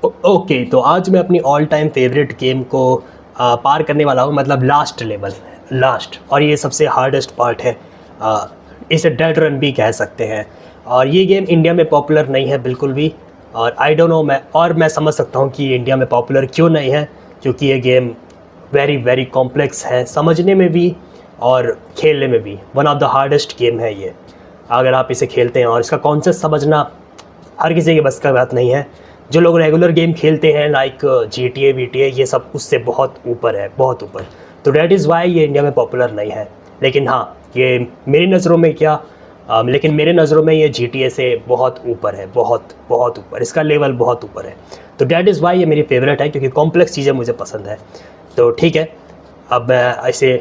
Okay, तो आज मैं अपनी ऑल टाइम फेवरेट गेम को पार करने वाला हूँ, मतलब लास्ट लेवल, लास्ट, और ये सबसे हार्डेस्ट पार्ट है। इसे डेड रन भी कह सकते हैं। और ये गेम इंडिया में पॉपुलर नहीं है बिल्कुल भी। और आई डोंट नो, मैं समझ सकता हूँ कि ये इंडिया में पॉपुलर क्यों नहीं है, क्योंकि ये गेम वेरी वेरी कॉम्प्लेक्स है, समझने में भी और खेलने में भी। One of the hardest game है ये, अगर आप इसे खेलते हैं। और इसका कॉन्सेप्ट समझना हर किसी के बस का बात नहीं है। जो लोग रेगुलर गेम खेलते हैं लाइक GTA VTA, ये सब उससे बहुत ऊपर है, बहुत ऊपर। तो डैट इज़ वाई ये इंडिया में पॉपुलर नहीं है। लेकिन हाँ, ये मेरी नज़रों में लेकिन मेरे नज़रों में ये GTA से बहुत ऊपर है, बहुत बहुत ऊपर। इसका लेवल बहुत ऊपर है। तो डैट इज़ वाई ये मेरी फेवरेट है, क्योंकि कॉम्प्लेक्स चीज़ें मुझे पसंद है। तो ठीक है, अब मैं ऐसे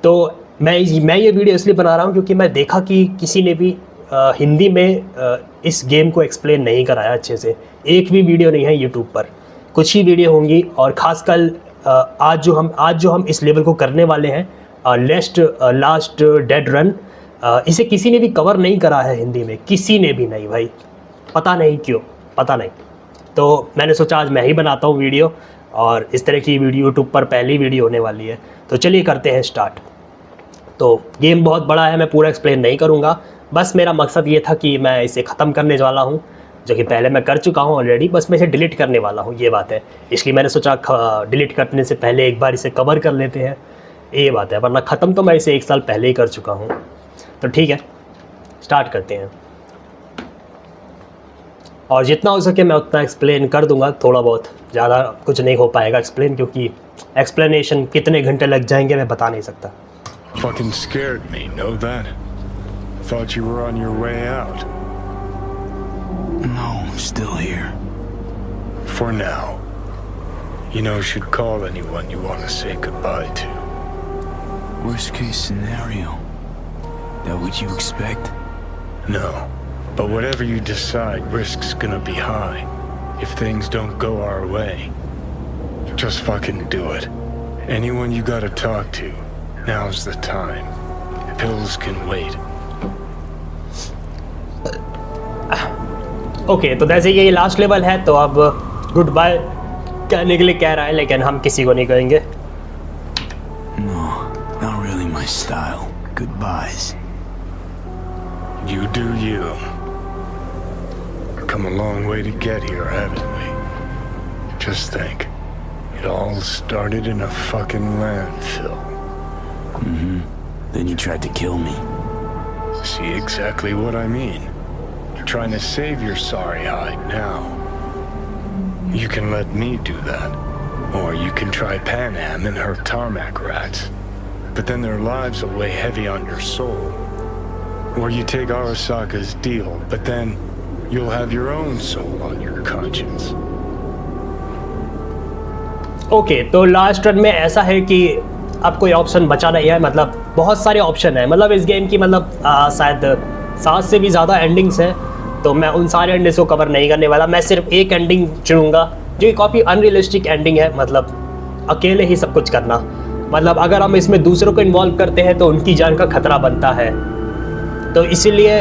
तो मैं ये वीडियो इसलिए बना रहा हूँ क्योंकि मैं देखा कि किसी ने भी हिंदी में इस गेम को एक्सप्लेन नहीं कराया अच्छे से। एक भी वीडियो नहीं है यूट्यूब पर, कुछ ही वीडियो होंगी। और ख़ासकर आज जो हम इस लेवल को करने वाले हैं, लास्ट डेड रन, इसे किसी ने भी कवर नहीं करा है हिंदी में, किसी ने भी नहीं भाई, पता नहीं क्यों, पता नहीं। तो मैंने सोचा आज मैं ही बनाता हूँ वीडियो, और इस तरह की वीडियो यूट्यूब पर पहली वीडियो होने वाली है। तो चलिए करते हैं स्टार्ट। तो गेम बहुत बड़ा है, मैं पूरा एक्सप्लेन नहीं करूँगा। बस मेरा मकसद ये था कि मैं इसे ख़त्म करने वाला हूँ, जो कि पहले मैं कर चुका हूँ ऑलरेडी। बस मैं इसे डिलीट करने वाला हूँ, ये बात है। इसलिए मैंने सोचा डिलीट करने से पहले एक बार इसे कवर कर लेते हैं, ये बात है। वरना ख़त्म तो मैं इसे 1 साल पहले ही कर चुका हूँ। तो ठीक है, स्टार्ट करते हैं। और जितना हो सके मैं उतना एक्सप्लेन कर दूँगा, थोड़ा बहुत, ज़्यादा कुछ नहीं हो पाएगा एक्सप्लेन, क्योंकि एक्सप्लेनेशन कितने घंटे लग जाएंगे मैं बता नहीं सकता। Fucking scared me, know that? Thought you were on your way out. No, I'm still here. For now. You know, you should call anyone you want to say goodbye to. Worst case scenario. That what you expect? No. But whatever you decide, risk's gonna be high. If things don't go our way. Just fucking do it. Anyone you gotta talk to, now's the time. Pills can wait. Okay, तो जैसे ये last level है, तो अब good bye कहने के लिए कह रहा है, लेकिन हम किसी को नहीं कहेंगे। No, not really my style. Goodbyes. You do you. Come a long way to get here, haven't we? Just think. It all started in a fucking landfill. Then you tried to kill me. See exactly what I mean? You're trying to save your sorry hide now. You can let me do that. Or you can try Pan Am and her tarmac rats. But then their lives will weigh heavy on your soul. Or you take Arasaka's deal, but then you'll have your own soul on your conscience. Okay, तो last run में ऐसा है कि अब कोई option बचा नहीं है। मतलब बहुत सारे ऑप्शन हैं, मतलब इस गेम की शायद 7 से भी ज़्यादा एंडिंग्स हैं। तो मैं उन सारे एंडिंग्स को कवर नहीं करने वाला। मैं सिर्फ एक एंडिंग चुनूँगा, जो कि काफ़ी अनरियलिस्टिक एंडिंग है। मतलब अकेले ही सब कुछ करना, मतलब अगर हम इसमें दूसरों को इन्वॉल्व करते हैं तो उनकी जान का खतरा बनता है। तो इसीलिए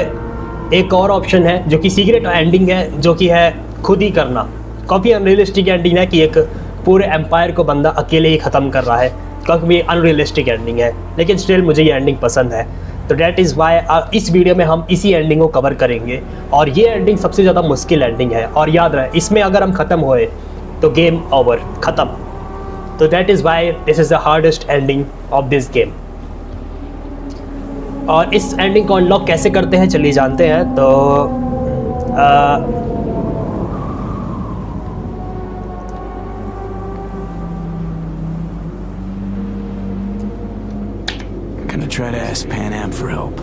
एक और ऑप्शन है जो कि सीक्रेट एंडिंग है, जो कि है खुद ही करना। काफ़ी अनरियलिस्टिक एंडिंग है कि एक पूरे एम्पायर को बंदा अकेले ही ख़त्म कर रहा है। काफ़ी अनरियलिस्टिक एंडिंग है, लेकिन स्टिल मुझे ये एंडिंग पसंद है। तो डैट इज़ वाई इस वीडियो में हम इसी एंडिंग को कवर करेंगे। और ये एंडिंग सबसे ज़्यादा मुश्किल एंडिंग है। और याद रहे, इसमें अगर हम ख़त्म हुए तो गेम ओवर, ख़त्म। तो that is why this is the hardest ending of this game. और इस एंडिंग को अनलॉक कैसे करते हैं चलिए जानते हैं। तो Gonna try to ask Pan Am for help.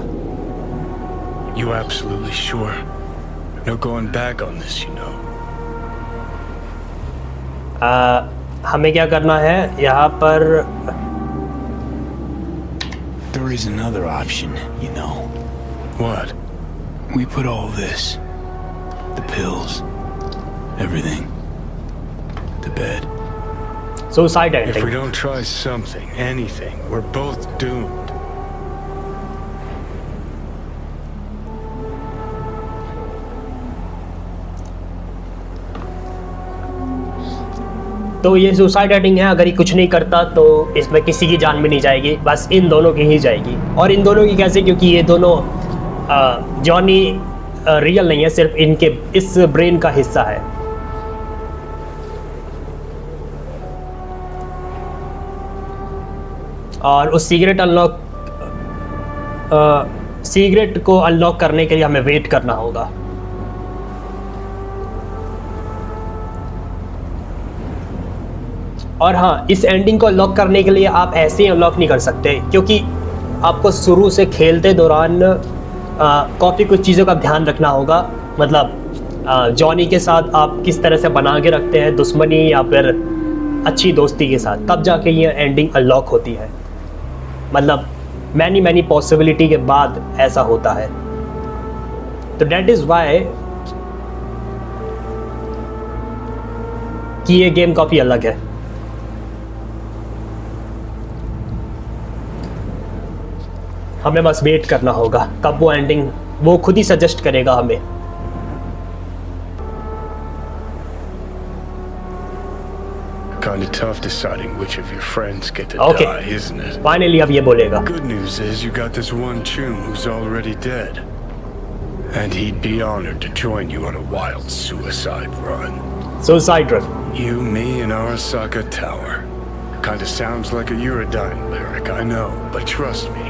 You absolutely sure? No going back on this, you know. हमें क्या करना है यहाँ पर? There is another option, you know. What? We put all this, the pills, everything, to bed. Suicide If we ending. don't try something, anything, we're both doomed. तो ये suicide ending है। अगर ये कुछ नहीं करता तो इसमें किसी की जान भी नहीं जाएगी, बस इन दोनों की ही जाएगी। और इन दोनों की कैसे, क्योंकि ये दोनों जॉनी रियल नहीं है, सिर्फ इनके इस ब्रेन का हिस्सा है। और उस सीक्रेट को अनलॉक करने के लिए हमें वेट करना होगा। और हाँ, इस एंडिंग को अनलॉक करने के लिए आप ऐसे ही अनलॉक नहीं कर सकते, क्योंकि आपको शुरू से खेलते दौरान काफ़ी कुछ चीज़ों का ध्यान रखना होगा। मतलब जॉनी के साथ आप किस तरह से बना के रखते हैं दुश्मनी या फिर अच्छी दोस्ती के साथ, तब जाके ये एंडिंग अनलॉक होती है। मतलब मैनी पॉसिबिलिटी के बाद ऐसा होता है। तो दैट इज़ वाई कि ये गेम काफ़ी अलग है। हमें बस वेट करना होगा कब वो एंडिंग वो खुद ही सजेस्ट करेगा हमें। Kind of tough deciding which of your friends get to Okay. die, isn't it? Finally अब ये बोलेगा। Good news is you got this one chum who's already dead. And he'd be honored to join you on a wild suicide run. Suicide run. You, me, and Arasaka Tower. Kinda sounds like a Eurodyne lyric, I know, but trust me,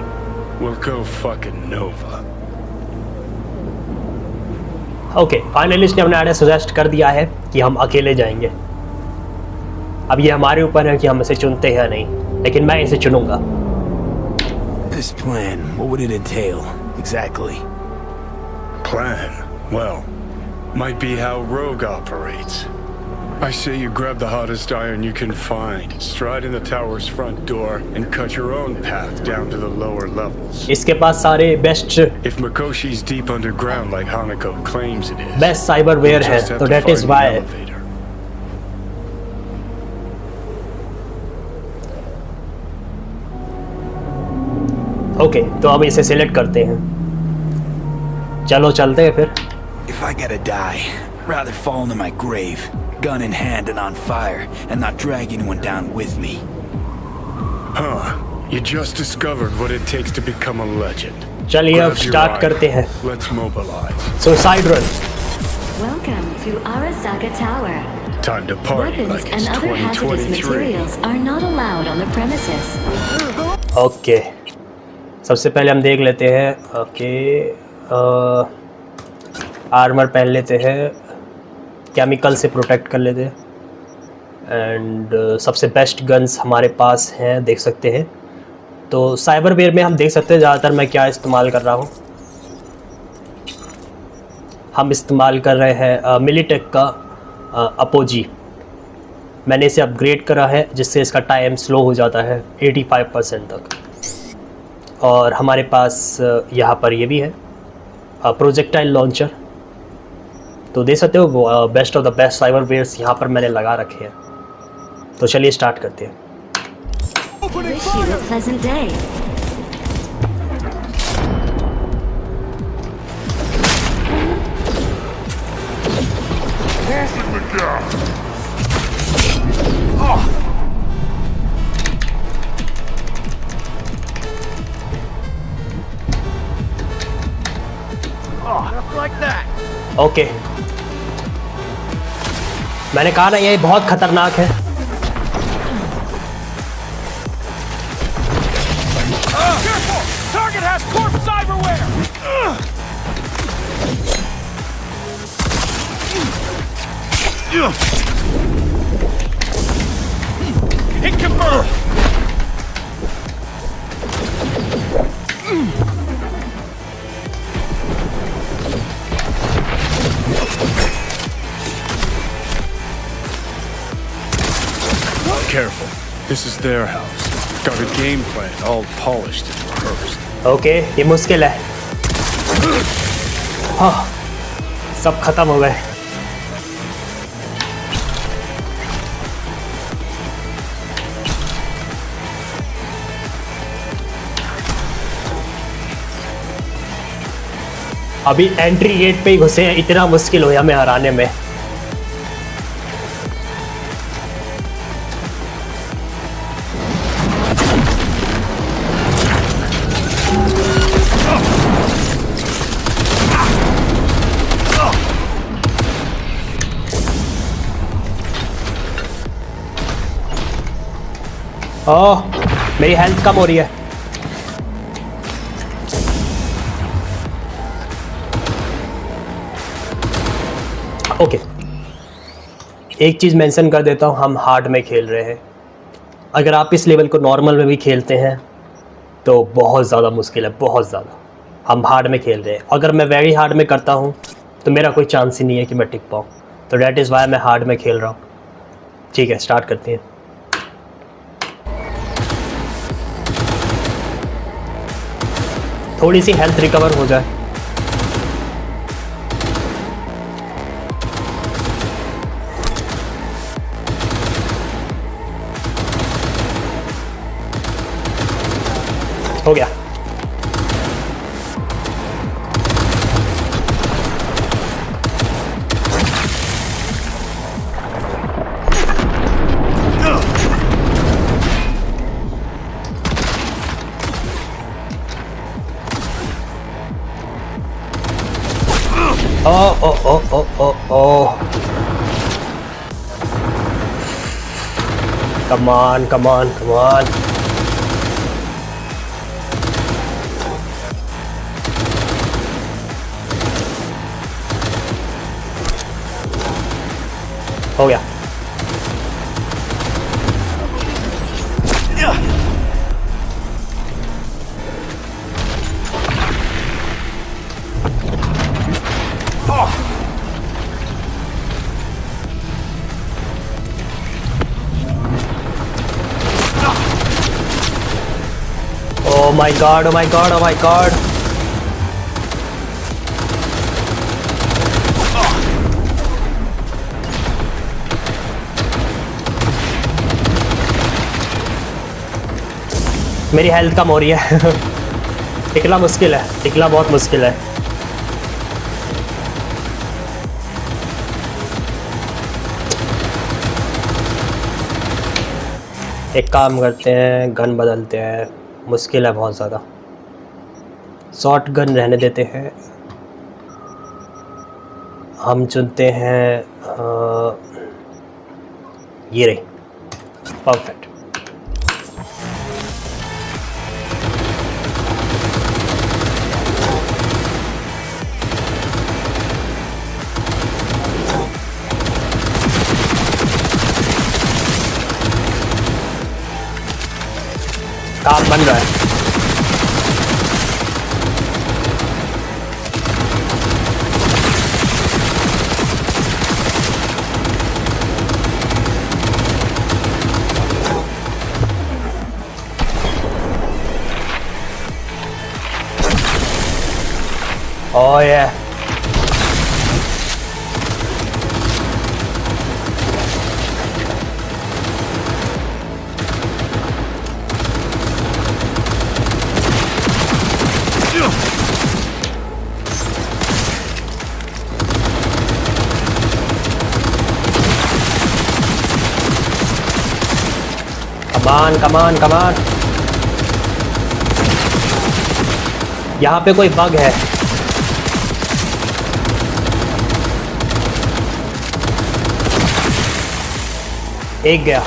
we'll go fucking Nova. Okay, finally इसने अपने idea suggest कर दिया है कि हम अकेले जाएंगे। अब ये हमारे ऊपर है कि हम इसे चुनते हैं या नहीं, लेकिन मैं इसे चुनूंगा। This plan, what would it entail, exactly? Plan? Well, might be how Rogue operates. I say you grab the hottest iron you can find, stride in the tower's front door, and cut your own path down to the lower levels. इसके पास सारे best If Makoshi's deep underground like Hanako claims it is, cyberware you है, just have तो to that is find the why. elevator. Okay, तो अब इसे select करते हैं। चलो चलते हैं फिर। If I gotta die, rather fall into my grave, gun in hand and on fire, and not drag anyone down with me. Huh. You just discovered what it takes to become a legend. चलिए अब Grab your start iron. करते हैं Let's mobilize. Suicide run. Welcome to Arasaka Tower. Time to party Weapons like it's and other hazardous 2023. materials are not allowed on the premises. Okay, सबसे पहले हम देख लेते हैं। ओके, आर्मर पहन लेते हैं, केमिकल से प्रोटेक्ट कर लेते हैं, एंड सबसे बेस्ट गन्स हमारे पास हैं, देख सकते हैं। तो साइबरवेयर में हम देख सकते हैं ज़्यादातर मैं क्या इस्तेमाल कर रहा हूँ। हम इस्तेमाल कर रहे हैं मिलिटेक का अपोजी। मैंने इसे अपग्रेड करा है जिससे इसका टाइम स्लो हो जाता है 85% तक। और हमारे पास यहाँ पर ये भी है प्रोजेक्टाइल लॉन्चर। तो देख सकते हो वो बेस्ट ऑफ द बेस्ट साइबरवेयर्स यहाँ पर मैंने लगा रखे हैं। तो चलिए स्टार्ट करते हैं। Wish you a pleasant day. Okay, मैंने कहा ना ये बहुत खतरनाक है। Target has corpse cyberware! Hit confirmed! Careful. This is their house. Got a game plan all polished and rehearsed. Okay, ये मुश्किल है। हाँ, सब खत्म हो गए। अभी एंट्री गेट पे ही घुसे हैं, इतना मुश्किल हो हमें हराने में। ओह, मेरी हेल्थ कम हो रही है। ओके, एक चीज़ मेंशन कर देता हूँ, हम हार्ड में खेल रहे हैं। अगर आप इस लेवल को नॉर्मल में भी खेलते हैं तो बहुत ज़्यादा मुश्किल है, बहुत ज़्यादा। हम हार्ड में खेल रहे हैं। अगर मैं वेरी हार्ड में करता हूँ तो मेरा कोई चांस ही नहीं है कि मैं टिक पाऊँ। तो डैट इज़ वाई मैं हार्ड में खेल रहा हूँ। ठीक है, स्टार्ट करते हैं। थोड़ी सी हेल्थ रिकवर हो जाए। हो गया। Oh, oh, oh, oh, oh, oh. Come on, come on, come on. हो गया। Oh my god, oh my god, oh my god. मेरी हेल्थ कम हो रही है। टिकना मुश्किल है, टिकना बहुत मुश्किल है। एक काम करते हैं, गन बदलते हैं। मुश्किल है बहुत ज़्यादा। शॉर्ट गन रहने देते हैं। हम चुनते हैं ये रही, परफेक्ट। काम बन रहा है। Oh yeah. Come on, come on. यहाँ पे कोई बग है। एक गया।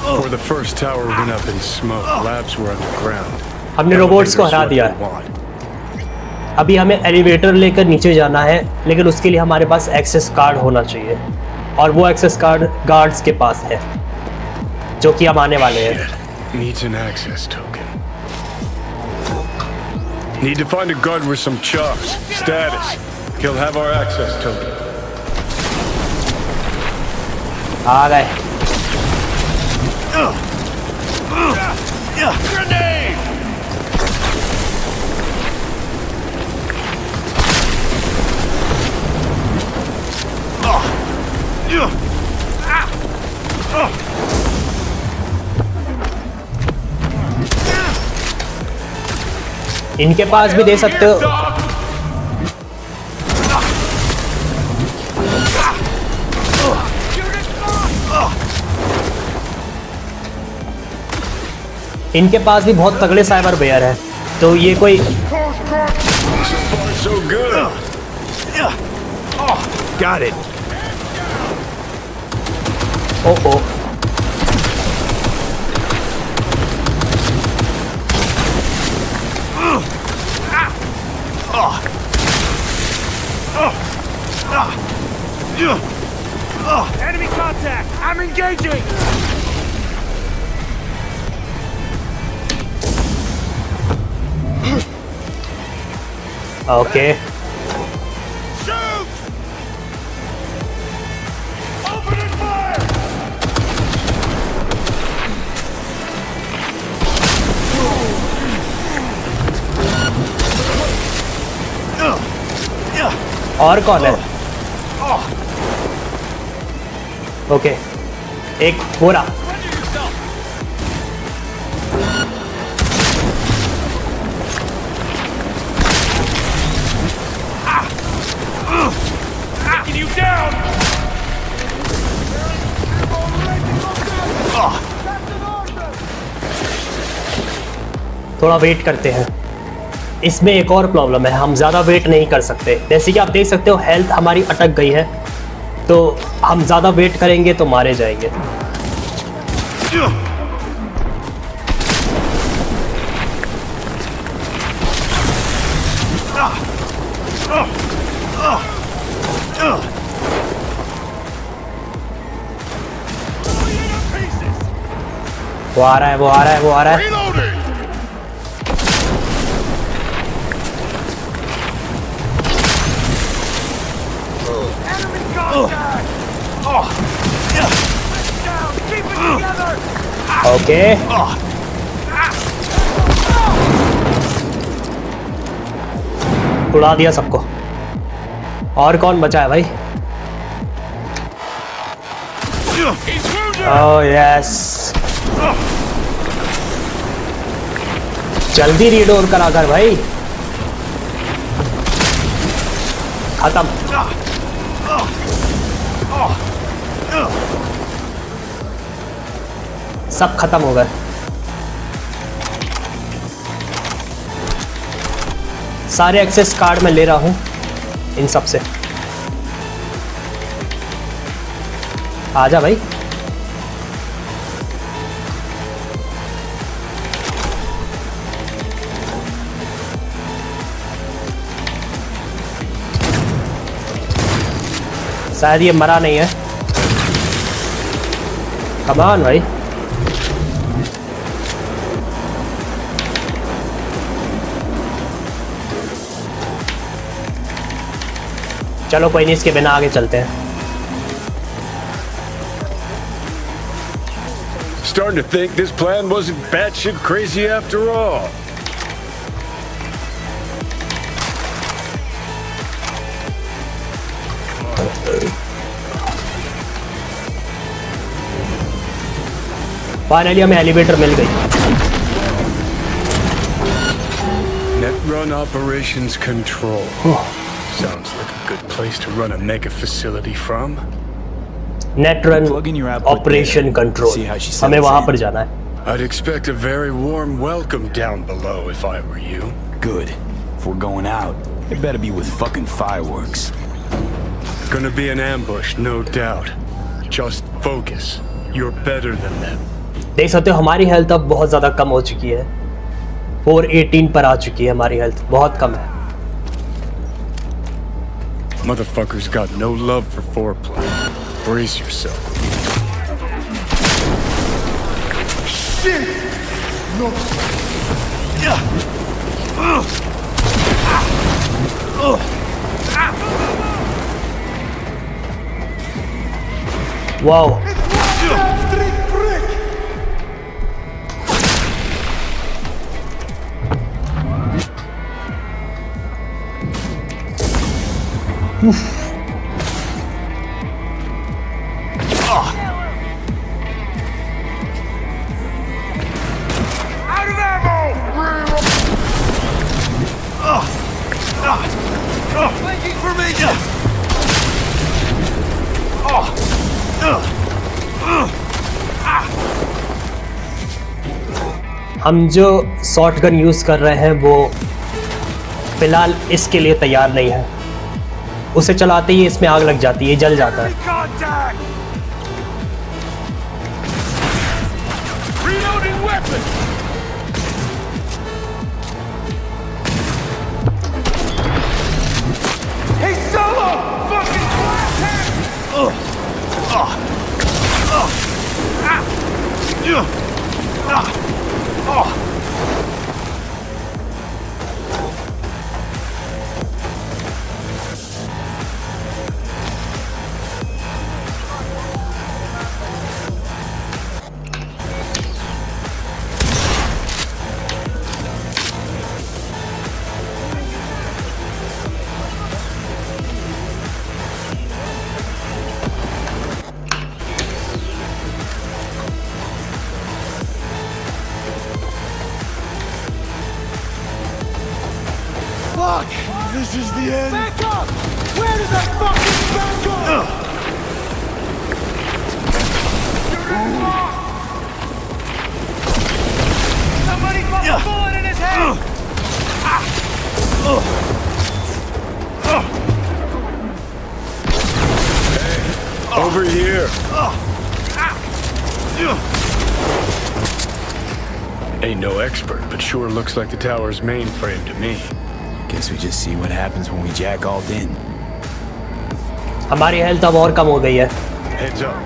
Before the first tower went up in smoke, labs were underground. हमने रोबोट्स को हरा दिया है। अभी हमें एलिवेटर लेकर नीचे जाना है, लेकिन उसके लिए हमारे पास एक्सेस कार्ड होना चाहिए, और वो एक्सेस कार्ड गार्ड्स के पास है, जो कि हम आने वाले हैं। Needs an access token. Need to find a guard with some chops. Status. He'll have our access token. आ गए। Grenade! इनके पास भी दे सकते हो। इनके पास भी बहुत तगड़े साइबर बेयर है। तो ये कोई So far, so good. Got it. Oh Enemy contact. I'm engaging. Okay Shoot! Opening fire! और कौन है? ओके एक पूरा Taking you down! थोड़ा वेट करते हैं। इसमें एक और प्रॉब्लम है, हम ज़्यादा वेट नहीं कर सकते। जैसे कि आप देख सकते हो हेल्थ हमारी अटक गई है, तो हम ज़्यादा वेट करेंगे तो मारे जाएंगे। वो आ रहा है, वो आ रहा है, वो आ रहा है। Reloading! Enemy contact! Down! Keep it together! Okay उड़ा दिया सबको। और कौन बचा है भाई? He's wounded! ओह यस, जल्दी रीलोड करा कर भाई। खत्म। सब खत्म हो गए। सारे एक्सेस कार्ड मैं ले रहा हूं इन सब से। आजा भाई। शायद ये मरा नहीं है। कम ऑन भाई। चलो कोई नहीं, इसके बिना आगे चलते हैं। Starting to think this plan wasn't batshit crazy after all. Finally हमें एलिवेटर मिल गई। Netrun Operations Control. Sounds like a good place to run a mega facility from. नेटरन Plug in your output operation data. Control, See how she हमें settles वहां in. पर जाना है। I'd expect a very warm welcome down below if I were you. Good. If we're going out, it better be with fucking fireworks. Gonna be an ambush, no doubt. Just focus. You're better than them. देख सकते हो हमारी health अब बहुत ज़्यादा कम हो चुकी है। 418 पर आ चुकी है हमारी हेल्थ, बहुत कम है। Motherfuckers got no love for foreplay. Brace yourself. Wow, Out of ammo! Flanking for me! हम जो शॉटगन यूज़ कर रहे हैं वो फ़िलहाल इसके लिए तैयार नहीं है। उसे चलाते ही इसमें आग लग जाती है, जल जाता है। Contact! Reloading weapon! Hey, Solo! Fucking blast him! Fuck! This is the end. Back up! Where did that fucking gun go? Somebody put a bullet in his head! Over here. Ain't no expert, but sure looks like the tower's mainframe to me. Guess we just see what happens when we jack all in. हमारी health अब और कम हो गई है। Heads up.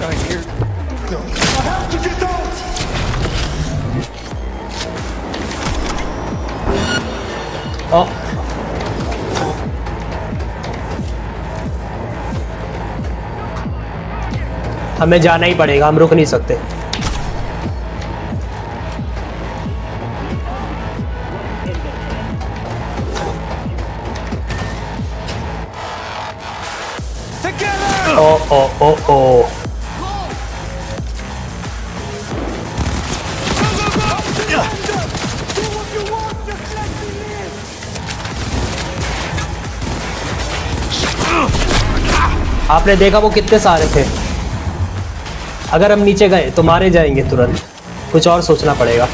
Right here. I have to get those! ओ, हमें जाना ही पड़ेगा, हम रुक नहीं सकते। ओ ओ ओ ओ आपने देखा वो कितने सारे थे। अगर हम नीचे गए तो मारे जाएंगे तुरंत। कुछ और सोचना पड़ेगा।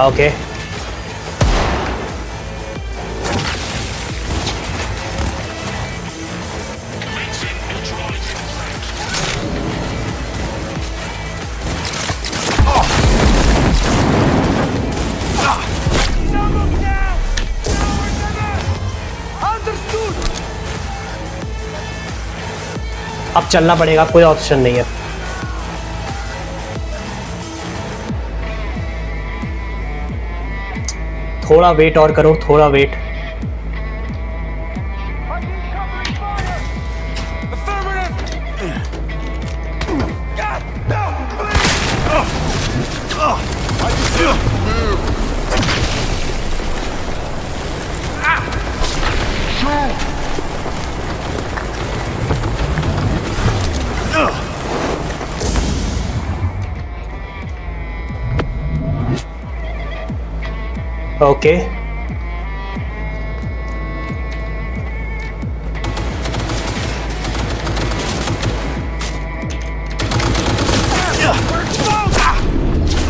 ओके अब चलना पड़ेगा, कोई ऑप्शन नहीं है। थोड़ा वेट और करो, थोड़ा wait. Okay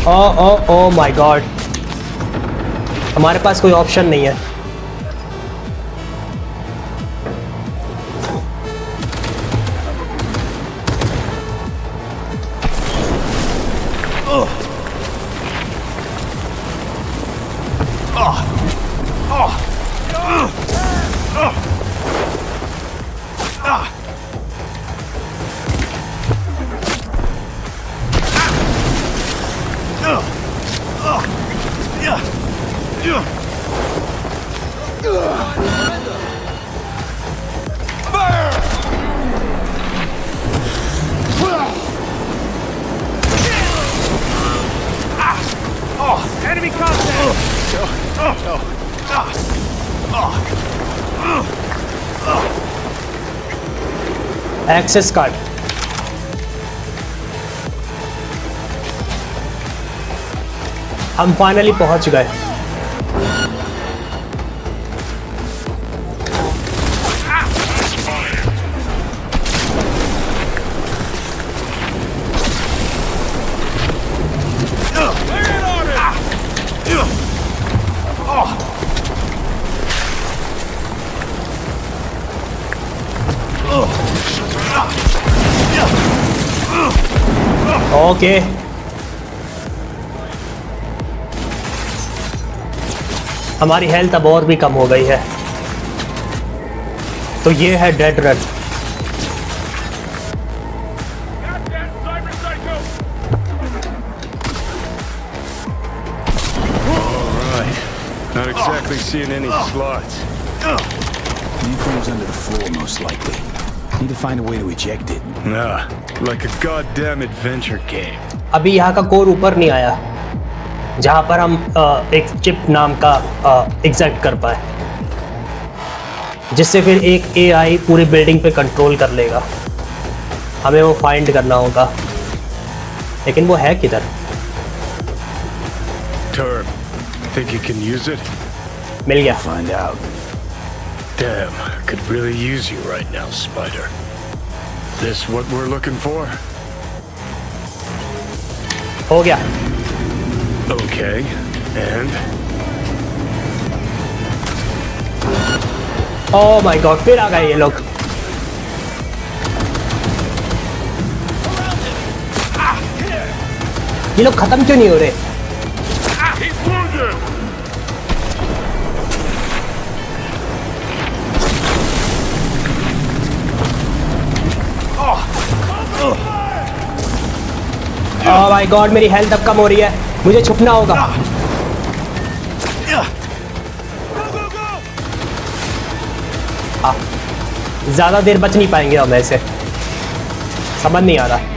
oh oh oh my god, हमारे पास कोई ऑप्शन नहीं है। Enemy contact! एक्सेस कार्ड हम फाइनली पहुंच गए। ओके हमारी हेल्थ अब और भी कम हो गई है। तो ये है dead run. Not exactly seeing any slots. Napalm's under the floor, most likely. Need to find a way to eject it. Nah, like a goddamn adventure game. अभी यहाँ का कोर ऊपर नहीं आया जहाँ पर हम एक चिप नाम का एग्जैक्ट कर पाए, जिससे फिर एक AI पूरी बिल्डिंग पे कंट्रोल कर लेगा। हमें वो फाइंड करना होगा, लेकिन वो है किधर? Turb, think you can use it? मिल गया। Find out. Damn, could really use you right now, Spider. This what we're looking for? हो गया। Okay, and? Oh my God, फिर आ गए ये लोग। ये लोग खत्म क्यों नहीं हो रहे? ओह माय गॉड, मेरी हेल्थ अब कम हो रही है, मुझे छुपना होगा। ज्यादा देर बच नहीं पाएंगे हम ऐसे, समझ नहीं आ रहा।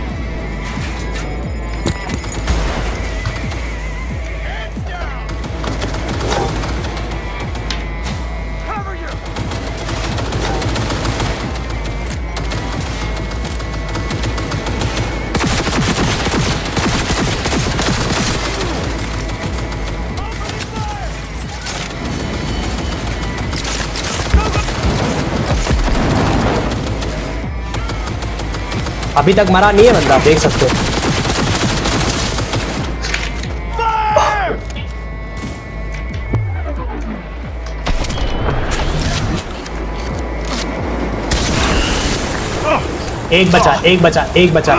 अभी तक मरा नहीं है बंदा, देख सकते हो। एक बचा, एक बचा, एक बचा।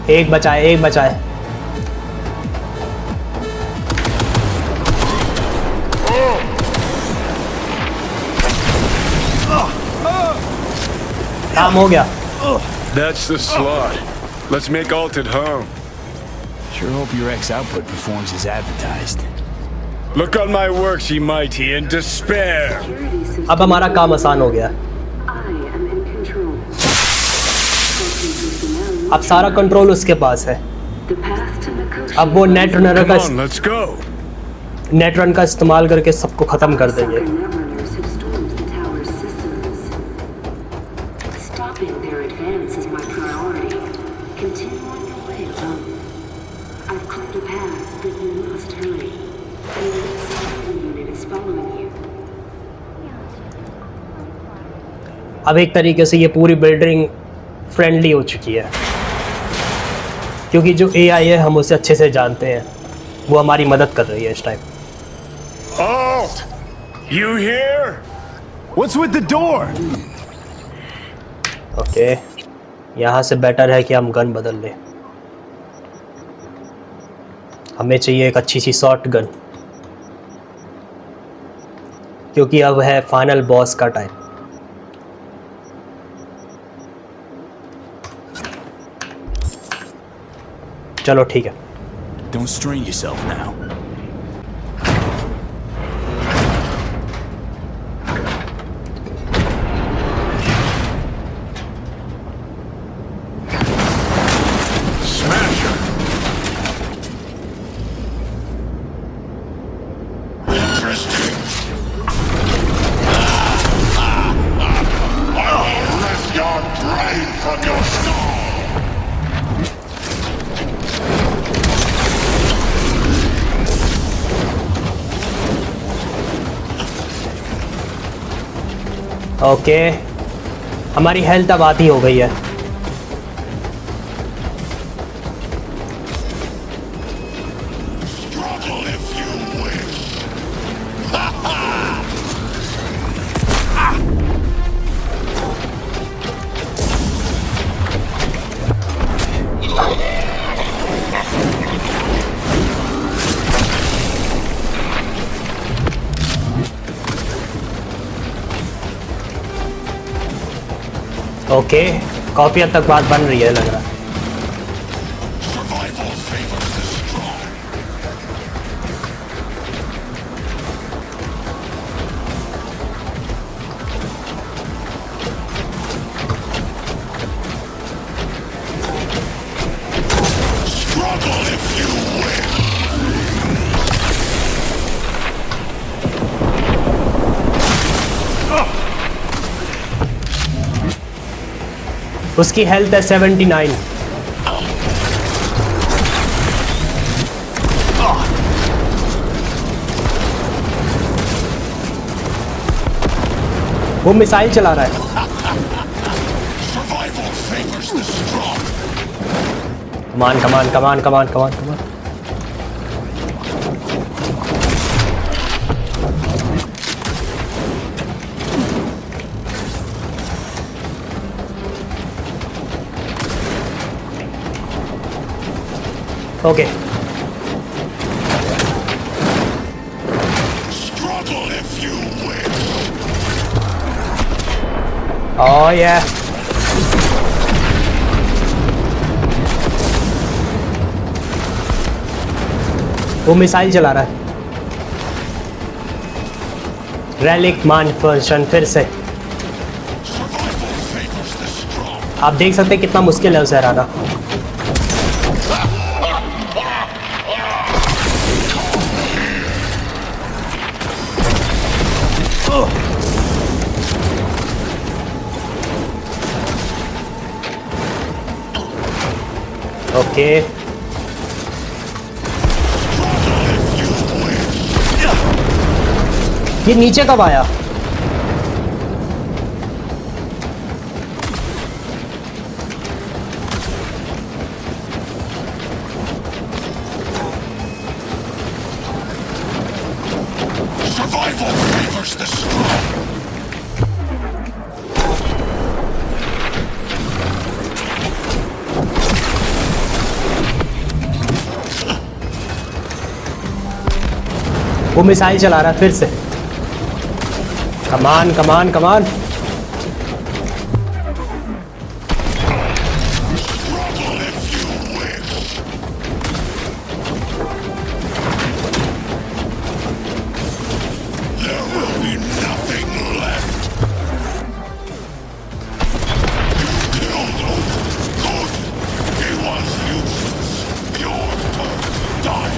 एक बचा है, एक बचा है। काम हो गया। That's the slot. Let's make Alt at home. Sure hope your X output performs as advertised. Look on my works, ye mighty, in despair. अब हमारा काम आसान हो गया। अब सारा कंट्रोल उसके पास है। अब वो नेट रनर का Come on, let's go. Net run का इस्तेमाल करके सबको खत्म कर देंगे। अब एक तरीके से ये पूरी बिल्डिंग फ्रेंडली हो चुकी है, क्योंकि जो AI है हम उसे अच्छे से जानते हैं, वो हमारी मदद कर रही है इस time. Alt, you here? What's with the door? Okay, यहाँ से बेटर है कि हम गन बदल लें। हमें चाहिए एक अच्छी सी शॉर्ट गन, क्योंकि अब है फाइनल बॉस का टाइम। चलो ठीक है। Don't strain yourself now. Smash her. Okay, हमारी हेल्थ अब आधी हो गई है। ओके, काफी हद तक बात बन रही है लग रहा है। उसकी हेल्थ है 79। वो मिसाइल चला रहा है। कमान कमान कमान कमान कमान कमान। ओके, ओह ये वो मिसाइल चला रहा है। रेलिक मान फंक्शन फिर से। आप देख सकते हैं कितना मुश्किल है उसे हराना। ओके, ये नीचे कब आया? Survival favors the strong. वो मिसाइल चला रहा है फिर से। कमान कमान कमान। There will be nothing left. You killed him. Good. He was useless. Your turn to die.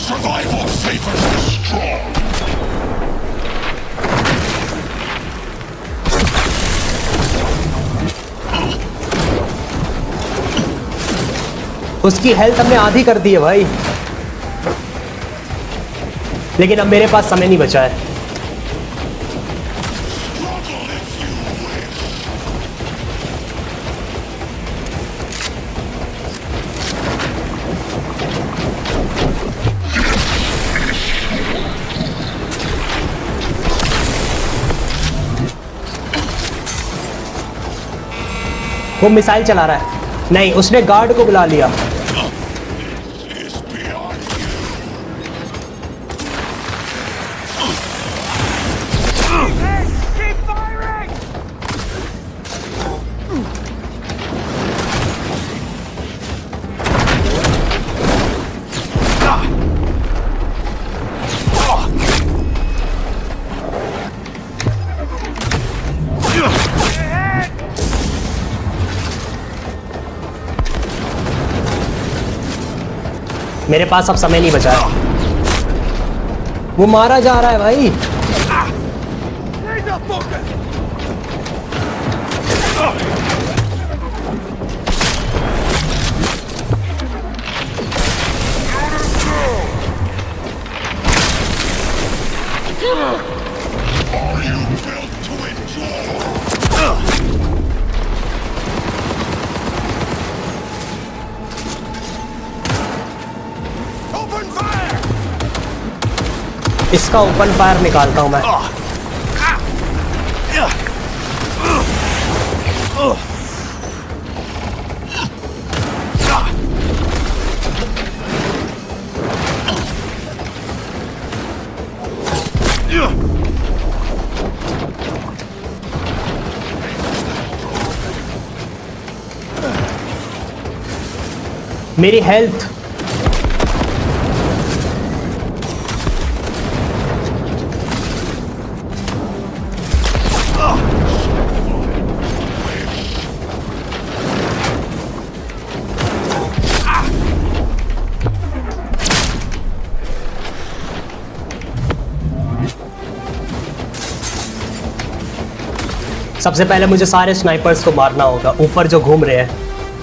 Survival favors the strong. उसकी हेल्थ हमने आधी कर दी है भाई, लेकिन अब मेरे पास समय नहीं बचा है। वो मिसाइल चला रहा है। नहीं, उसने गार्ड को बुला लिया। Is beyond you. मेरे पास अब समय नहीं बचा है। वो मारा जा रहा है भाई। इसका ओपन फायर निकालता हूँ मैं। मेरी हेल्थ सबसे पहले मुझे सारे स्नाइपर्स को मारना होगा। ऊपर जो घूम रहे हैं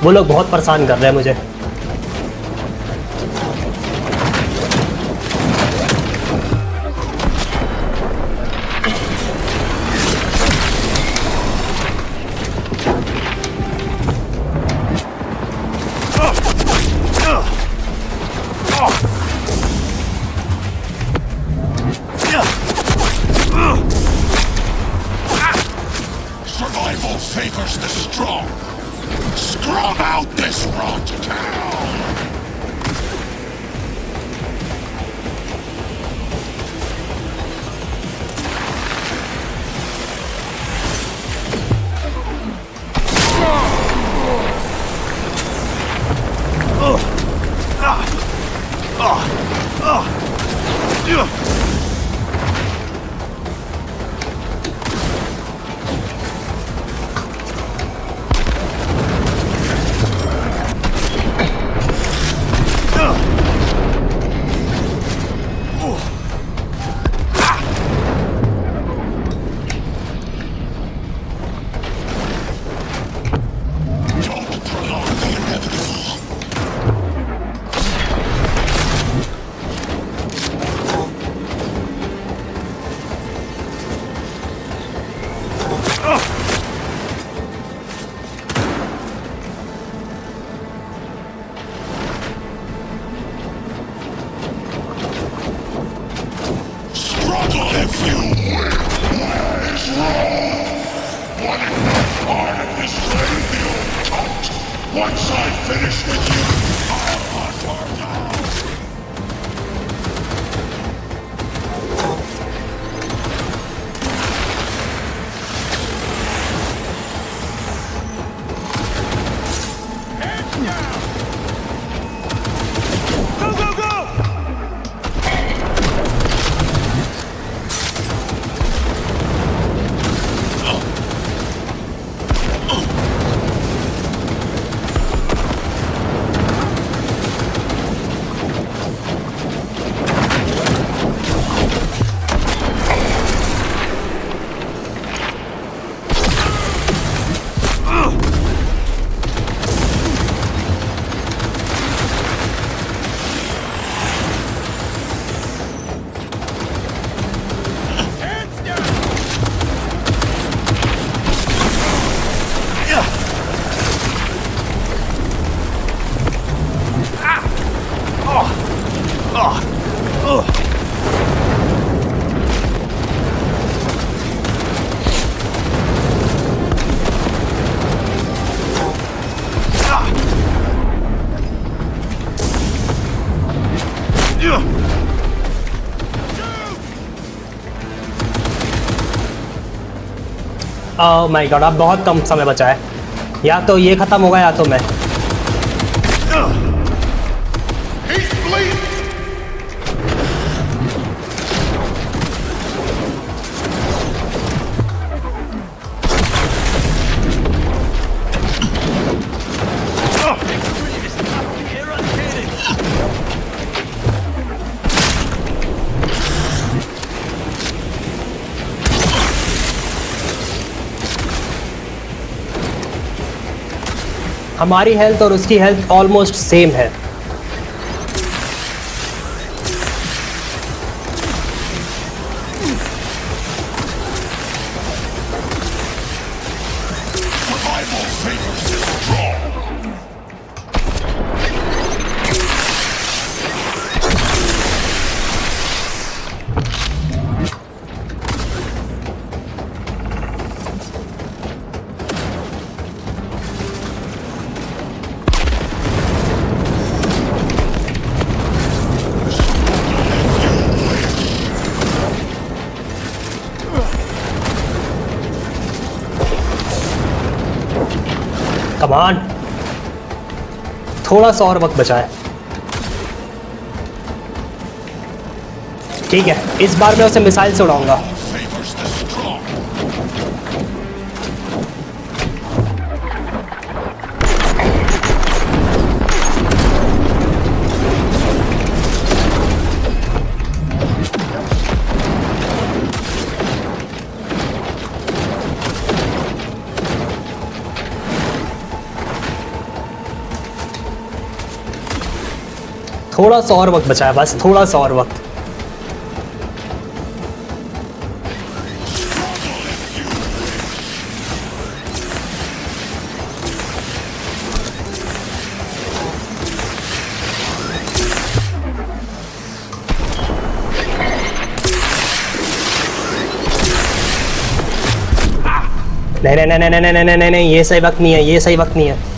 वो लोग बहुत परेशान कर रहे हैं मुझे। Survival favors the strong. Scrub out this rot town. Don't prolong the inevitable. Struggle if you will. What is wrong? Wanting no part of this radio cult. Once I finish with you, I'll hunt our town. Oh my God, अब बहुत कम समय बचा है। या तो ये ख़त्म होगा या तो मैं। He's bleeding! हमारी हेल्थ और उसकी हेल्थ ऑलमोस्ट सेम है। Survival favors the strong. Come on, थोड़ा सा और वक्त बचा है। ठीक है, इस बार मैं उसे मिसाइल से उड़ाऊंगा। Favors the strong. थोड़ा सा और वक्त बचा है, बस थोड़ा सा और वक्त। नहीं नहीं नहीं नहीं नहीं नहीं नहीं नहीं, ये सही वक्त नहीं है, ये सही वक्त नहीं है।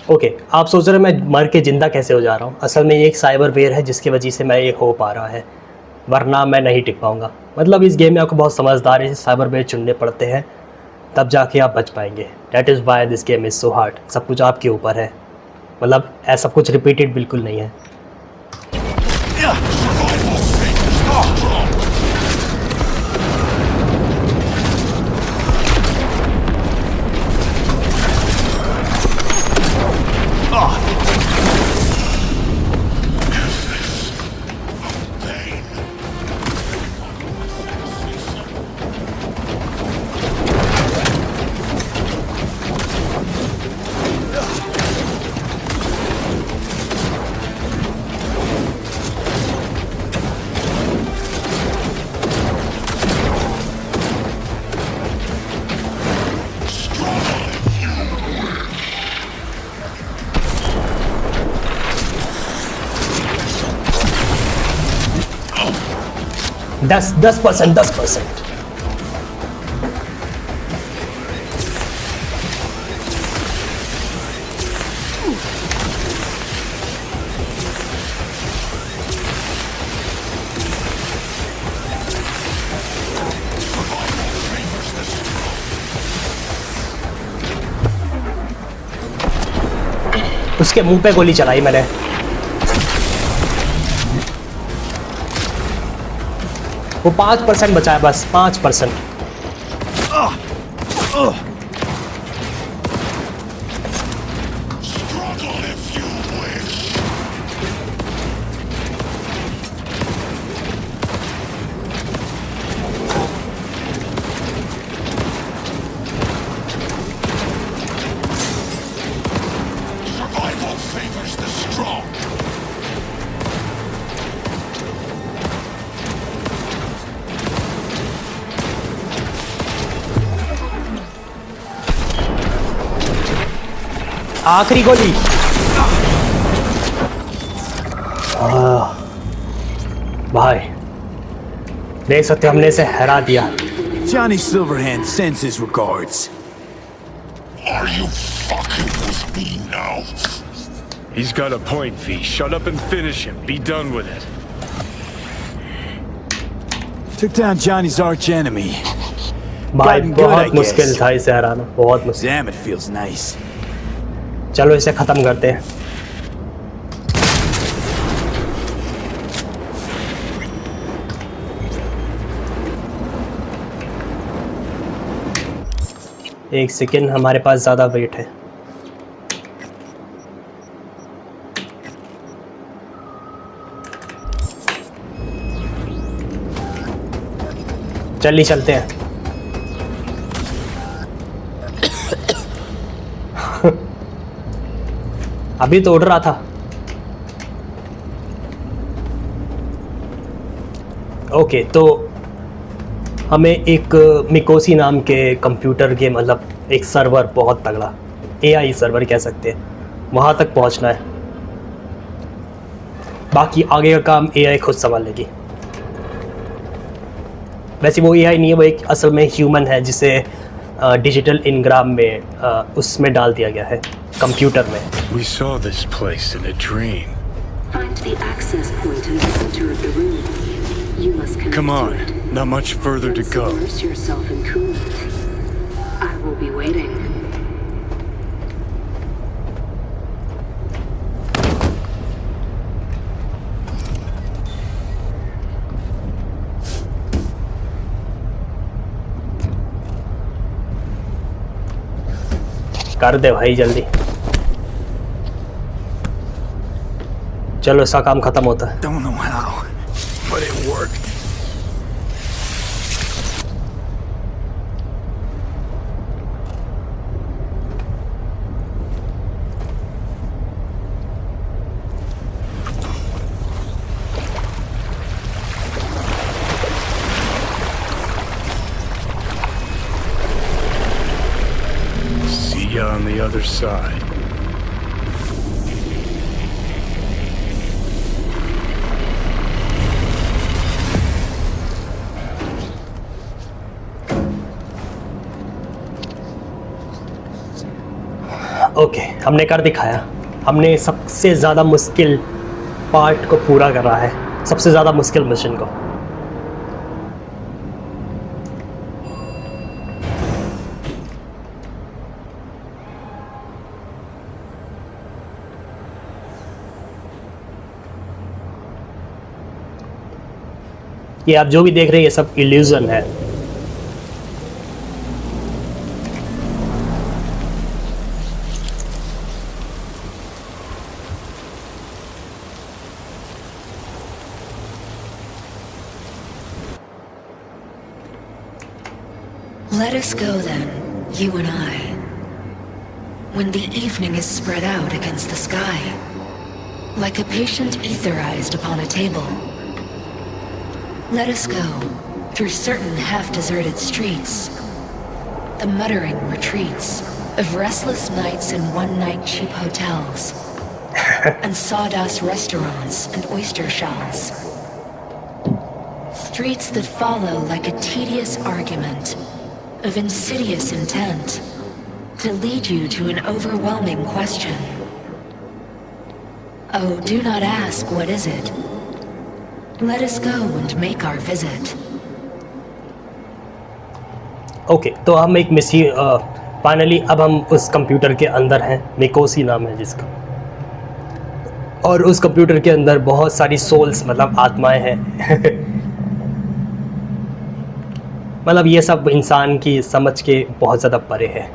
ओके, आप सोच रहे हो मैं मर के ज़िंदा कैसे हो जा रहा हूँ। असल में ये एक साइबर वेयर है जिसकी वजह से मैं ये हो पा रहा है, वरना मैं नहीं टिक पाऊँगा। मतलब इस गेम में आपको बहुत समझदारी से साइबर वेयर चुनने पड़ते हैं, तब जाके आप बच पाएंगे। That is why this game is so hard. सब कुछ आपके ऊपर है, मतलब ऐसा कुछ रिपीटेड बिल्कुल नहीं है। Survival favors the strong. दस 10%। उसके मुंह पे गोली चलाई मैंने। वो 5% बचा है, बस 5%। Struggle if you wish. Survival favors the strong. आखिरी गोली। भाई देख सकते हो, हमने इसे हरा दिया। Johnny Silverhand sends his regards. Are you fucking with me now? He's got a point, V. Shut up and finish him. Be done with it. Took down Johnny's arch enemy. भाई Gotten good, I बहुत मुश्किल guess. था इसे हराना, बहुत मुश्किल। Damn, it feels nice. चलो इसे खत्म करते हैं। एक सेकेंड, हमारे पास ज़्यादा वेट है। चलिए चलते हैं। अभी तो उड़ रहा था। ओके, तो हमें एक मिकोसी नाम के कंप्यूटर के, मतलब एक सर्वर बहुत तगड़ा एआई सर्वर कह सकते हैं, वहाँ तक पहुँचना है। बाकी आगे का काम एआई खुद संभाल लेगी। वैसे वो एआई नहीं है, वो एक असल में ह्यूमन है जिसे डिजिटल इनग्राम में उसमें डाल दिया गया है, कंप्यूटर में। We saw this place in a dream. Find the access point in the center of the room. You must connect Come to on, it. not much further to Then go. submerge yourself in coolant. I will be waiting. कर दे भाई जल्दी, चलो इसका काम खत्म होता है। Don't know how, but it worked. See ya on the other side. Okay, हमने कर दिखाया। हमने सबसे ज़्यादा मुश्किल पार्ट को पूरा करा है, सबसे ज़्यादा मुश्किल मिशन को। ये आप जो भी देख रहे हैं ये सब इल्यूजन है। Let us go then, you and I. When the evening is spread out against the sky, like a patient etherized upon a table. Let us go through certain half-deserted streets, the muttering retreats of restless nights in one-night cheap hotels, and sawdust restaurants and oyster shells. Streets that follow like a tedious argument of insidious intent to lead you to an overwhelming question. Oh, do not ask what is it. Let us go and make our visit. Okay, तो हम एक finally अब हम उस computer के अंदर हैं, निकोसी नाम है जिसका, और उस कंप्यूटर के अंदर बहुत सारी सोल्स मतलब आत्माएं हैं मतलब ये सब इंसान की समझ के बहुत ज़्यादा परे है।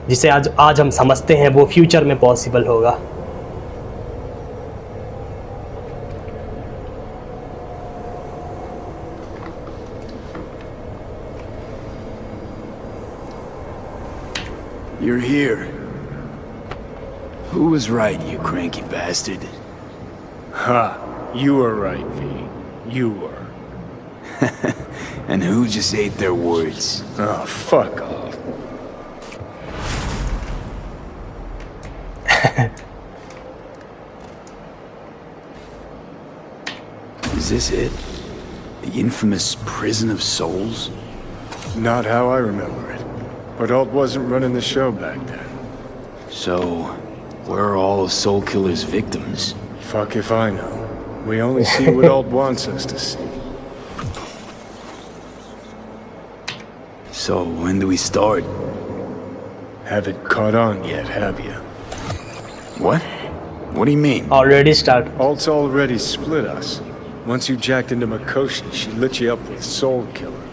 जिसे आज हम समझते हैं वो फ्यूचर में पॉसिबल होगा। You're here. Who was right, you cranky bastard? Ha! You were right, V. You were. And who just ate their words? Oh, fuck off. Is this it? The infamous prison of souls? Not how I remember it. But Alt wasn't running the show back then. So, where are all the Soul Killer's victims? Fuck if I know. We only see what Alt wants us to see. So, when do we start? Haven't caught on yet, have you? What? What do you mean? Already start. Alt's already split us. Once you jacked into Mikoshi, she lit you up with Soul Killer.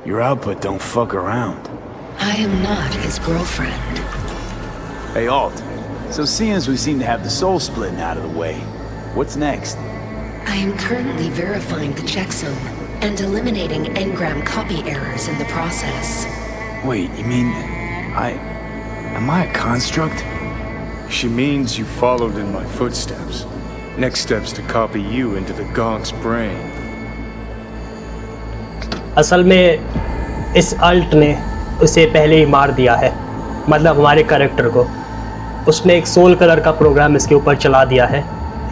Your output don't fuck around. I am not his girlfriend. Hey, Alt. So seeing as we seem to have the soul splitting out of the way, what's next? I am currently verifying the checksum and eliminating engram copy errors in the process. Wait, you mean... Am I a construct? She means you followed in my footsteps. Next step's to copy you into the Gonk's brain. असल में इस alt ने उसे पहले ही मार दिया है, मतलब हमारे कैरेक्टर को। उसने एक सोल कलर का प्रोग्राम इसके ऊपर चला दिया है,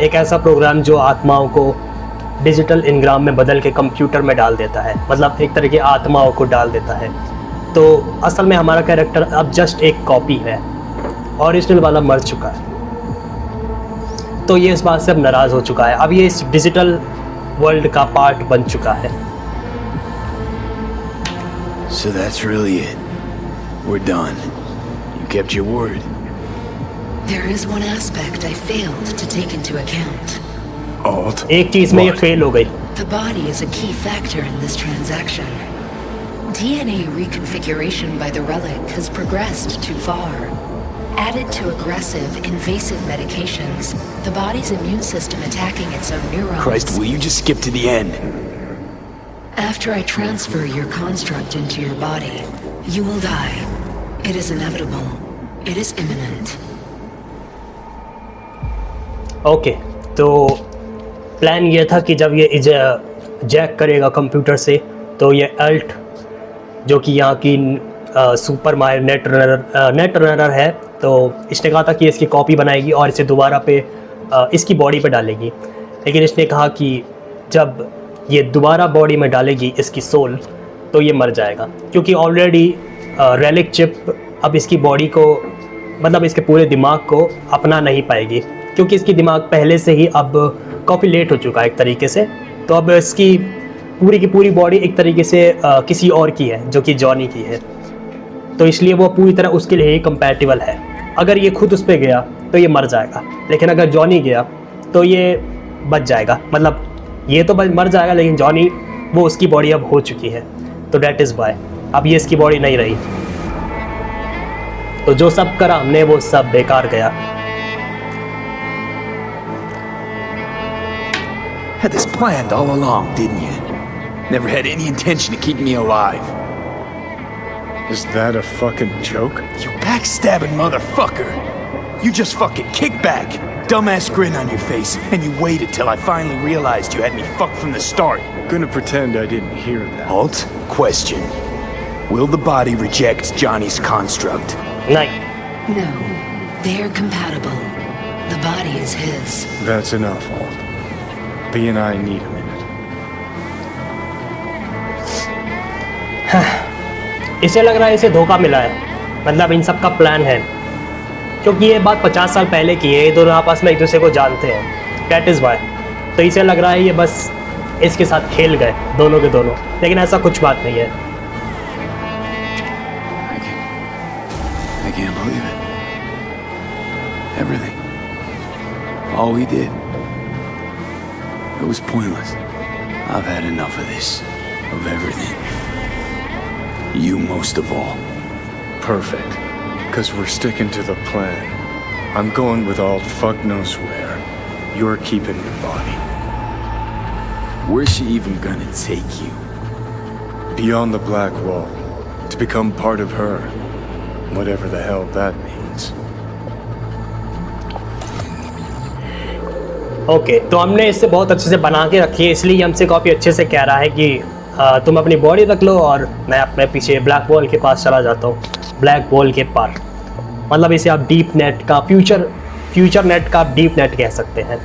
एक ऐसा प्रोग्राम जो आत्माओं को डिजिटल इनग्राम में बदल के कंप्यूटर में डाल देता है, मतलब एक तरह की आत्माओं को डाल देता है। तो असल में हमारा कैरेक्टर अब जस्ट एक कॉपी है, ओरिजिनल वाला मर चुका है। तो ये इस बात से अब नाराज़ हो चुका है। अब ये इस डिजिटल वर्ल्ड का पार्ट बन चुका है। So that's really it. We're done. You kept your word. There is one aspect I failed to take into account. Alt? एक चीज़ में ये What? फेल हो गई। The body is a key factor in this transaction. DNA reconfiguration by the relic has progressed too far. Added to aggressive, invasive medications, the body's immune system attacking its own neurons. Christ, will you just skip to the end? After I transfer your construct into your body, you will die. It is inevitable. It is imminent. Okay, तो plan ये था कि जब ये Jack करेगा computer से तो ये अल्ट जो कि यहाँ की सुपर मायर नेट रनर है, तो इसने कहा था कि इसकी कॉपी बनाएगी और इसे दोबारा पे इसकी बॉडी पे डालेगी। लेकिन इसने कहा कि जब ये दोबारा बॉडी में डालेगी इसकी सोल तो ये मर जाएगा, क्योंकि ऑलरेडी रेलिक चिप अब इसकी बॉडी को मतलब इसके पूरे दिमाग को अपना नहीं पाएगी, क्योंकि इसकी दिमाग पहले से ही अब काफ़ी लेट हो चुका है एक तरीके से। तो अब इसकी पूरी की पूरी बॉडी एक तरीके से किसी और की है, जो कि जॉनी की है। तो इसलिए वो पूरी तरह उसके लिए ही कंपैटिबल है। अगर ये खुद उस पर गया तो ये मर जाएगा, लेकिन अगर जॉनी गया तो ये बच जाएगा। मतलब ये तो मर जाएगा, लेकिन जॉनी वो उसकी बॉडी अब हो चुकी है, तो डैट इज़ वाई अब ये इसकी बॉडी नहीं रही। तो जो सब करा हमने वो सब बेकार गया। Had this planned all along, didn't you? Never had any intention of keeping me alive. Is that a fucking joke? You backstabbing motherfucker! You just fucking kick back, dumbass grin on your face, and you waited till I finally realized you had me fucked from the start. Gonna pretend I didn't hear that. Halt. Question. Will the body reject Johnny's construct? नहीं, No, they are compatible. The body is his. That's enough, Alt. B and I need a minute. इसे लग रहा है इसे धोखा मिला है, मतलब इन सब का प्लान है, क्योंकि ये बात 50 साल पहले की है। ये दोनों आपस में एक दूसरे को जानते हैं, डैट इज़ वाई। तो इसे लग रहा है ये बस इसके साथ खेल गए दोनों के दोनों, लेकिन ऐसा कुछ बात नहीं है। I can't believe it. Everything. All we did. It was pointless. I've had enough of this. Of everything. You most of all. Perfect. Because we're sticking to the plan. I'm going with Alt fuck knows where. You're keeping your body. Where's she even gonna take you? Beyond the black wall. To become part of her. Whatever the hell that means. Okay, तो हमने इससे बहुत अच्छे से बना के रखी है, इसलिए हमसे काफ़ी अच्छे से कह रहा है कि तुम अपनी बॉडी रख लो और मैं अपने पीछे ब्लैक वॉल के पास चला जाता हूँ। ब्लैक वॉल के पार मतलब इसे आप डीप नेट का फ्यूचर नेट का आप डीप नेट कह सकते हैं।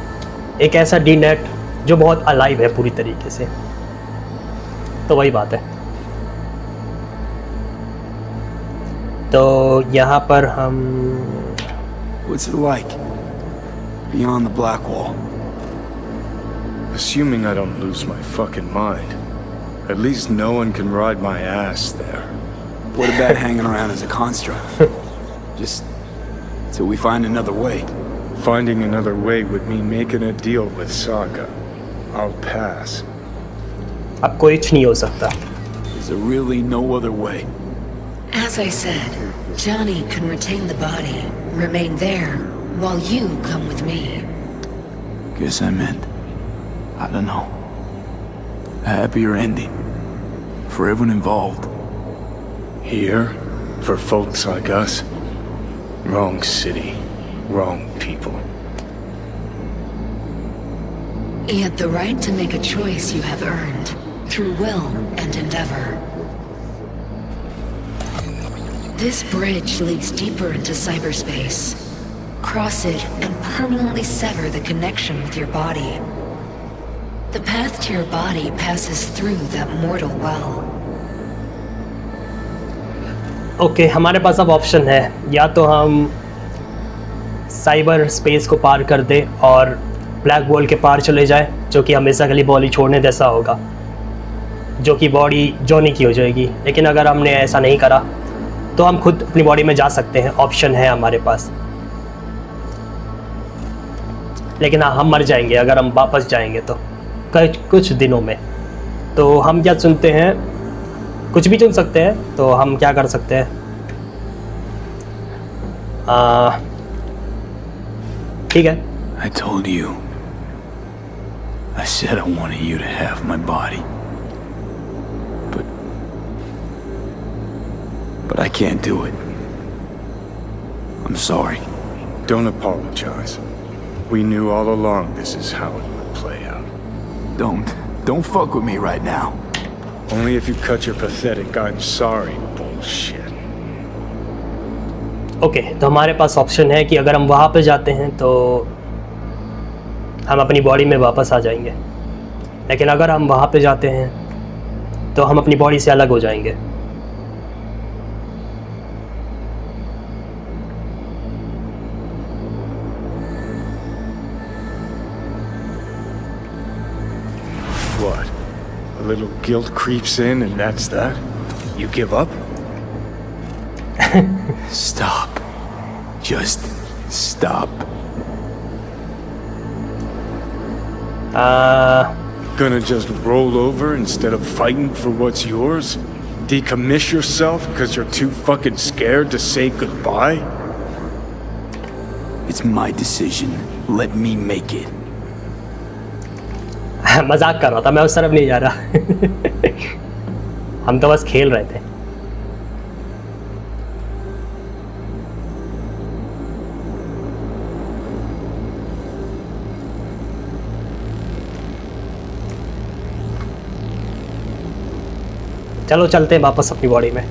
एक ऐसा डी नेट जो बहुत अलाइव है पूरी तरीके से। तो वही बात है। तो यहाँ पर हम What's it like? Beyond the black wall. Assuming I don't lose my fucking mind. At least no one can ride my ass there. What about hanging around as a construct? Just till we find another way. Finding another way would mean making a deal with Sokka. I'll pass. अब कुछ नहीं हो सकता। Is there really no other way? As I said, Johnny can retain the body, remain there, while you come with me. Guess I meant, I don't know, a happier ending for everyone involved. Here? For folks like us? Wrong city. Wrong people. Yet the right to make a choice you have earned, through will and endeavor. This bridge leads deeper into cyberspace. Cross it and permanently sever the connection with your body. The path to your body passes through that mortal well. Okay, हमारे पास अब option है, या तो हम cyber space को पार कर दे और black ball के पार चले जाए, जो कि हमेशा के लिए बॉडी छोड़ने जैसा होगा, जो कि बॉडी जॉनी की हो जाएगी। लेकिन अगर हमने ऐसा नहीं करा तो हम खुद अपनी बॉडी में जा सकते हैं, ऑप्शन है हमारे पास। लेकिन हाँ, हम मर जाएंगे अगर हम वापस जाएंगे तो कुछ दिनों में। तो हम क्या चुनते हैं? कुछ भी चुन सकते हैं। तो हम क्या कर सकते हैं? ठीक है। I told you. I said I wanted you to have my body. But I can't do it. I'm sorry. Don't apologize. We knew all along this is how it would play out. Don't fuck with me right now. Only if you cut your pathetic I'm sorry bullshit. Okay, तो हमारे पास option है कि अगर हम वहाँ पे जाते हैं तो हम अपनी बॉडी में वापस आ जाएंगे, लेकिन अगर हम वहाँ पे जाते हैं तो हम अपनी बॉडी से अलग हो जाएंगे। What? A little guilt creeps in and that's that? You give up? Stop. Just stop. Gonna just roll over instead of fighting for what's yours? Decommiss yourself because you're too fucking scared to say goodbye? It's my decision. Let me make it. मजाक कर रहा था मैं, उस तरफ नहीं जा रहा। हम तो बस खेल रहे थे। चलो चलते हैं वापस अपनी बॉडी में।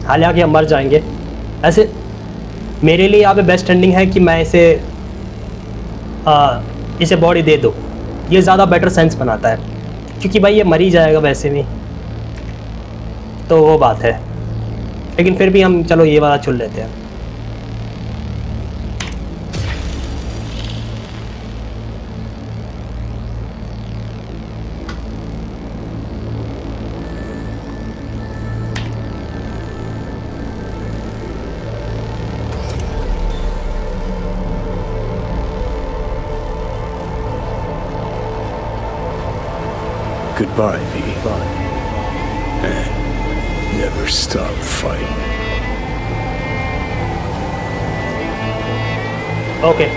हालांकि हम मर जाएंगे। ऐसे मेरे लिए यहाँ पे बेस्ट एंडिंग है कि मैं इसे बॉडी दे दूँ। ये ज़्यादा बेटर सेंस बनाता है, क्योंकि भाई ये मर ही जाएगा वैसे भी, तो वो बात है। लेकिन फिर भी हम चलो ये वाला चुन लेते हैं। Goodbye, V. And never stop fighting. Okay,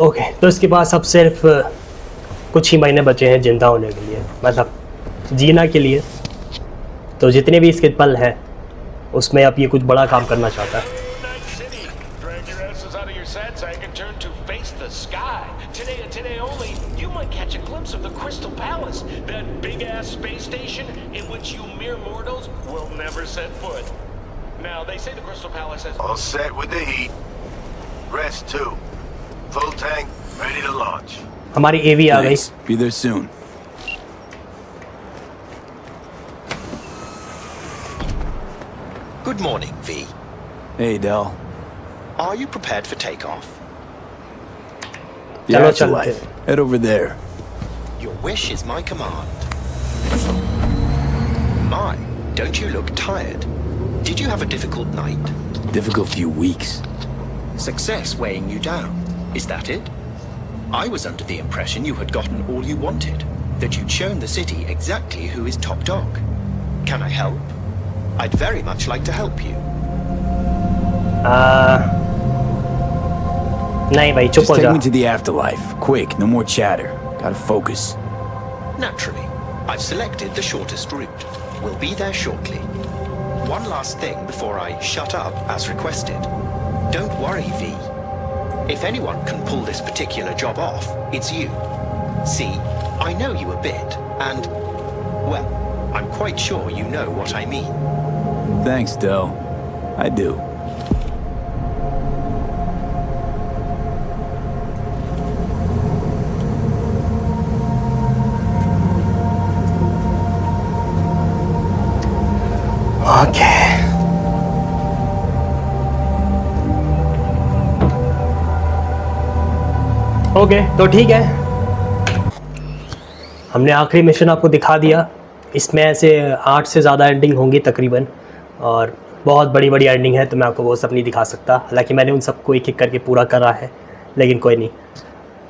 okay. तो इसके पास अब सिर्फ कुछ ही महीने बचे हैं जिंदा होने के लिए, मतलब जीना के लिए। तो जितने भी इसके पल हैं उसमें अब ये कुछ बड़ा काम करना चाहता है। Drag your asses out of your sad sack and turn to face the sky. Today and today only, you might catch a glimpse of the Crystal Palace, that big-ass space station in which you mere mortals will never set foot. Now, they say the Crystal Palace has... All set with the heat. Rest too. Full tank, ready to launch. हमारी एवी आ गई। Thanks. Be there soon. Good morning, V. Hey, Del. Are you prepared for takeoff? The चलो afterlife. चलते। Head over there. Your wish is my command. My, don't you look tired? Did you have a difficult night? Difficult few weeks. Success weighing you down, is that it? I was under the impression you had gotten all you wanted, that you'd shown the city exactly who is top dog. Can I help? I'd very much like to help you. नहीं भाई, चुप Just हो take जा। me to the afterlife. Quick, no more chatter. Gotta focus. Naturally. I've selected the shortest route. We'll be there shortly. One last thing before I shut up as requested. Don't worry, V. If anyone can pull this particular job off, it's you. See, I know you a bit, and, well, I'm quite sure you know what I mean. Thanks, Del. I do. Okay तो ठीक है, हमने आखिरी mission आपको दिखा दिया। इसमें ऐसे 8 से ज़्यादा एंडिंग होंगी तकरीबन, और बहुत बड़ी बड़ी एंडिंग है, तो मैं आपको वो सब नहीं दिखा सकता। हालांकि मैंने उन सबको एक एक करके पूरा करा है, लेकिन कोई नहीं।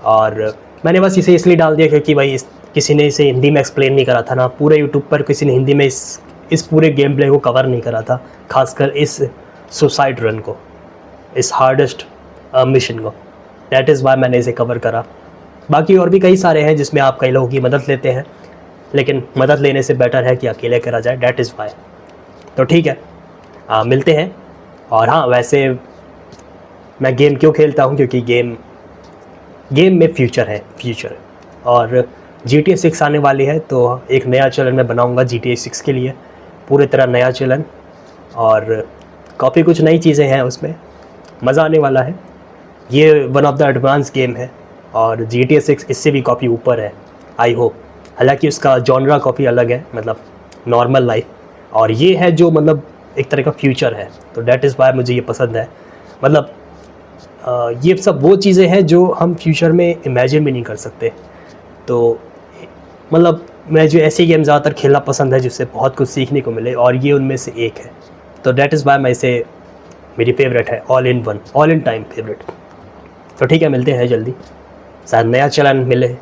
और मैंने बस इसे इसलिए डाल दिया क्योंकि भाई किसी ने इसे हिंदी में एक्सप्लेन नहीं करा था ना, पूरे यूट्यूब पर किसी ने हिंदी में इस पूरे गेम प्ले को कवर नहीं करा था, खासकर इस सुसाइड रन को, इस हार्डेस्ट मिशन को। दैट इज़ वाई मैंने इसे कवर करा। बाकी और भी कई सारे हैं जिसमें आप कई लोगों की मदद लेते हैं, लेकिन मदद लेने से बेटर है कि अकेले करा जाए। That is why. तो ठीक है, मिलते हैं। और हाँ, वैसे मैं गेम क्यों खेलता हूँ, क्योंकि गेम में फ्यूचर है, फ्यूचर। और GTA 6 आने वाली है, तो एक नया चैनल मैं बनाऊँगा GTA 6 के लिए, पूरी तरह नया चैनल, और काफ़ी कुछ नई चीज़ें हैं उसमें, मज़ा आने वाला है। ये one of the advance game है, और GTA 6 इससे भी काफ़ी ऊपर है, आई होप। हालांकि उसका जॉनरा काफ़ी अलग है, मतलब नॉर्मल लाइफ, और ये है जो मतलब एक तरह का फ्यूचर है। तो डैट इज़ वाई मुझे ये पसंद है। मतलब ये सब वो चीज़ें हैं जो हम फ्यूचर में इमेजिन भी नहीं कर सकते। तो मतलब मैं जो ऐसे गेम ज़्यादातर खेलना पसंद है जिससे बहुत कुछ सीखने को मिले, और ये उनमें से एक है। तो डैट इज़ वाई मैं इसे, मेरी फेवरेट है, ऑल इन टाइम फेवरेट। तो ठीक है, मिलते हैं जल्दी। शायद नया चैनल मिले,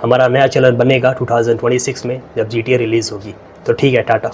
हमारा नया चैनल बनेगा 2026 में जब GTA रिलीज़ होगी। तो ठीक है, टाटा।